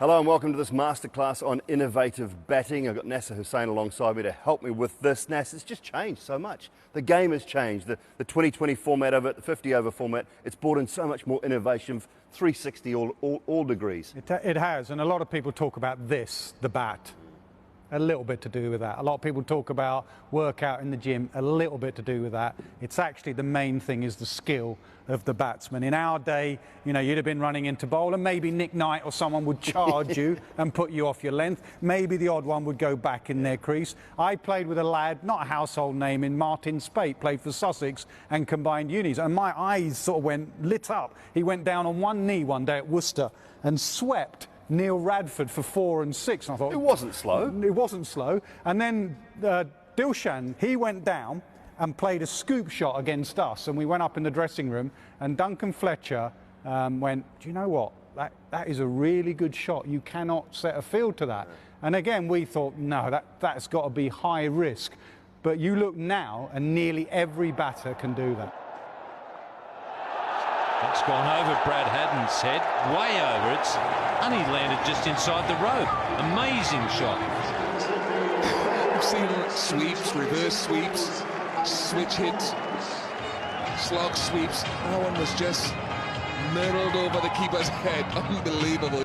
Hello and welcome to this masterclass on innovative batting. I've got Nasser Hussain alongside me to help me with this. Nasser, it's just changed so much. The game has changed. The 2020 format of it, the 50 over format, it's brought in so much more innovation, 360 all degrees. It has, and a lot of people talk about this, the bat. A little bit to do with that. A lot of people talk about workout in the gym, a little bit to do with that. It's actually the main thing is the skill of the batsman. In our day, you'd have been running into bowl and maybe Nick Knight or someone would charge you and put you off your length. Maybe the odd one would go back in their crease. I played with a lad, not a household name, in Martin Spate, played for Sussex and combined unis, and my eyes sort of went lit up. He went down on one knee one day at Worcester and swept Neil Radford for 4 and 6. And I thought, it wasn't slow. It wasn't slow. And then Dilshan, he went down and played a scoop shot against us. And we went up in the dressing room and Duncan Fletcher went, do you know what? That is a really good shot. You cannot set a field to that. And again, we thought, no, that's got to be high risk. But you look now and nearly every batter can do that. That's gone over Brad Haddin's head, way over it, and he landed just inside the rope. Amazing shot. We've seen sweeps, reverse sweeps, switch hits, slog sweeps. That one was just middled over the keeper's head. Unbelievable.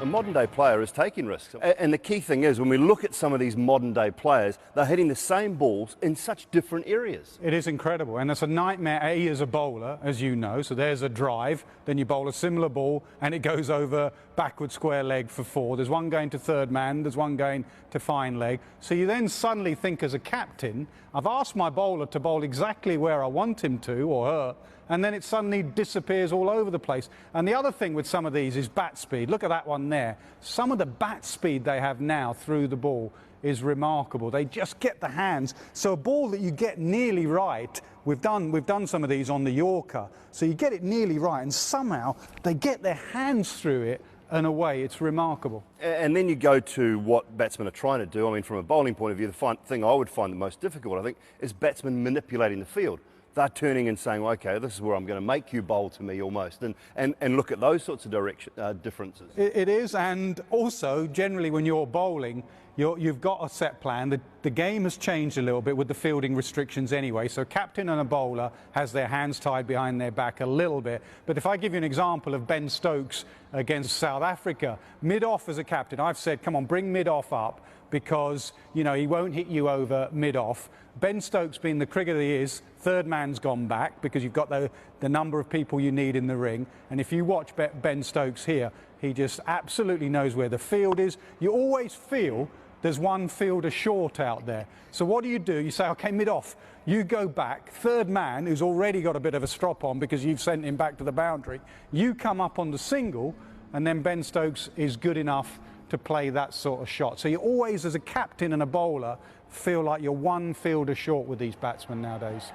A modern day player is taking risks. And the key thing is, when we look at some of these modern day players, they're hitting the same balls in such different areas. It is incredible, and it's a nightmare as a bowler, as you know. So there's a drive, then you bowl a similar ball and it goes over backward square leg for 4. There's one going to third man, there's one going to fine leg. So you then suddenly think as a captain, I've asked my bowler to bowl exactly where I want him to, or her, and then it suddenly disappears all over the place. And the other thing with some of these is bat speed. Look at that one there. Some of the bat speed they have now through the ball is remarkable. They just get the hands. So a ball that you get nearly right, we've done some of these on the Yorker, so you get it nearly right and somehow they get their hands through it and away. It's remarkable. And then you go to what batsmen are trying to do. I mean, from a bowling point of view, the thing I would find the most difficult, I think, is batsmen manipulating the field. They're turning and saying, okay, this is where I'm going to make you bowl to me almost, and look at those sorts of differences. It is, and also generally when you're bowling, you've got a set plan. The game has changed a little bit with the fielding restrictions anyway, so a captain and a bowler has their hands tied behind their back a little bit. But if I give you an example of Ben Stokes against South Africa, mid-off as a captain, I've said, come on, bring mid-off up, because he won't hit you over mid-off. Ben Stokes, being the cricketer he is, third man's gone back because you've got the number of people you need in the ring. And if you watch Ben Stokes here, he just absolutely knows where the field is. You always feel there's one fielder short out there. So what do? You say, okay, mid-off. You go back, third man, who's already got a bit of a strop on because you've sent him back to the boundary. You come up on the single, and then Ben Stokes is good enough to play that sort of shot. So you always, as a captain and a bowler, feel like you're one fielder short with these batsmen nowadays.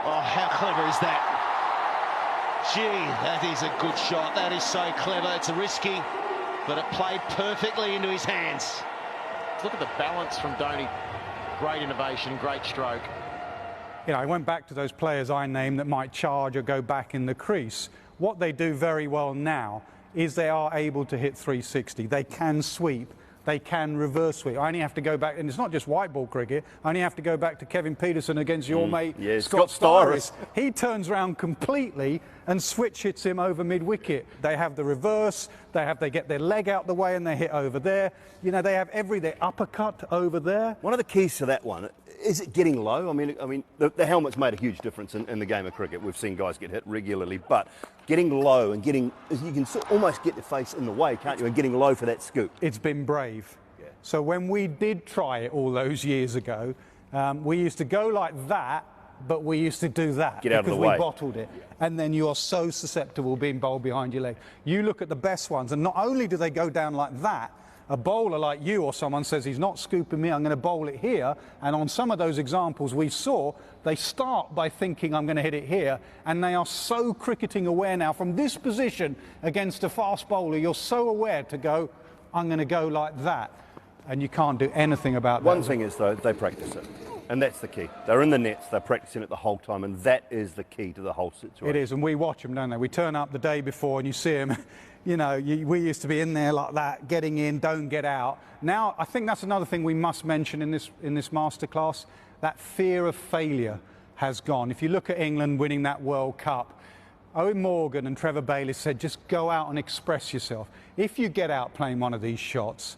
Oh, how clever is that? Gee, that is a good shot. That is so clever. It's risky, but it played perfectly into his hands. Look at the balance from Dhoni. Great innovation, great stroke. I went back to those players I named that might charge or go back in the crease. What they do very well now is they are able to hit 360. They can sweep. They can reverse sweep. I only have to go back, and it's not just white ball cricket, I only have to go back to Kevin Peterson against your mate Scott Styris. He turns around completely and switch hits him over mid-wicket. They have the reverse, they get their leg out the way and they hit over there. They have their uppercut over there. One of the keys to that one, is it getting low? I mean, the helmet's made a huge difference in the game of cricket. We've seen guys get hit regularly, but getting low and you can almost get the face in the way, can't you? And getting low for that scoop. It's been brave. Yeah. So when we did try it all those years ago, we used to go like that, but we used to do that because we bottled it. Yeah. And then you are so susceptible being bowled behind your leg. You look at the best ones, and not only do they go down like that, a bowler like you or someone says, he's not scooping me, I'm going to bowl it here. And on some of those examples we saw, they start by thinking, I'm going to hit it here. And they are so cricketing aware now from this position against a fast bowler. You're so aware to go, I'm going to go like that. And you can't do anything about that. One thing is, though, they practice it. And that's the key. They're in the nets, they're practicing it the whole time, and that is the key to the whole situation. It is, and we watch them, don't they? We turn up the day before and you see them You know, we used to be in there like that, getting in, don't get out. Now, I think that's another thing we must mention in this masterclass. That fear of failure has gone. If you look at England winning that World Cup, Owen Morgan and Trevor Bayliss said, just go out and express yourself. If you get out playing one of these shots,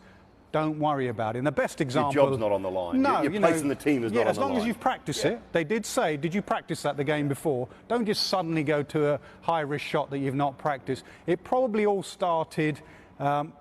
don't worry about it. And the best example... Your job's not on the line. No, your place in the team is not on the line. As long as you've practiced it. They did say, did you practice that the game before? Don't just suddenly go to a high-risk shot that you've not practiced. It probably all started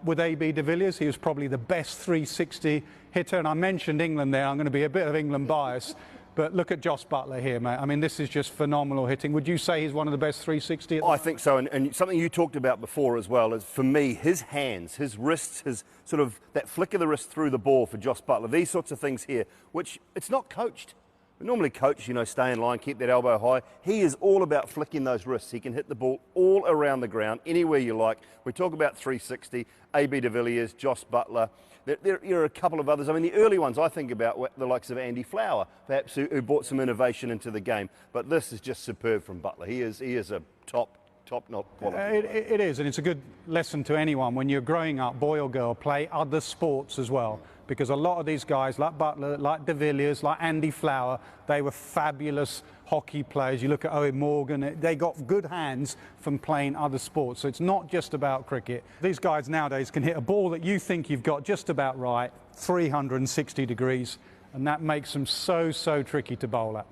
with A.B. de Villiers. He was probably the best 360 hitter. And I mentioned England there. I'm going to be a bit of England bias. But look at Jos Buttler here, mate. I mean, this is just phenomenal hitting. Would you say he's one of the best 360? I think so. And something you talked about before as well is, for me, his hands, his wrists, his sort of that flick of the wrist through the ball for Jos Buttler. These sorts of things here, which it's not coached. We normally coach, you know, stay in line, keep that elbow high. He is all about flicking those wrists. He can hit the ball all around the ground, anywhere you like. We talk about 360, A.B. de Villiers, Jos Buttler. There are a couple of others. I mean, the early ones I think about the likes of Andy Flower, perhaps, who brought some innovation into the game. But this is just superb from Buttler. He is a top-notch quality. It is, and it's a good lesson to anyone when you're growing up, boy or girl, play other sports as well. Because a lot of these guys, like Buttler, like de Villiers, like Andy Flower, they were fabulous hockey players. You look at Owen Morgan, they got good hands from playing other sports. So it's not just about cricket. These guys nowadays can hit a ball that you think you've got just about right, 360 degrees, and that makes them so tricky to bowl at.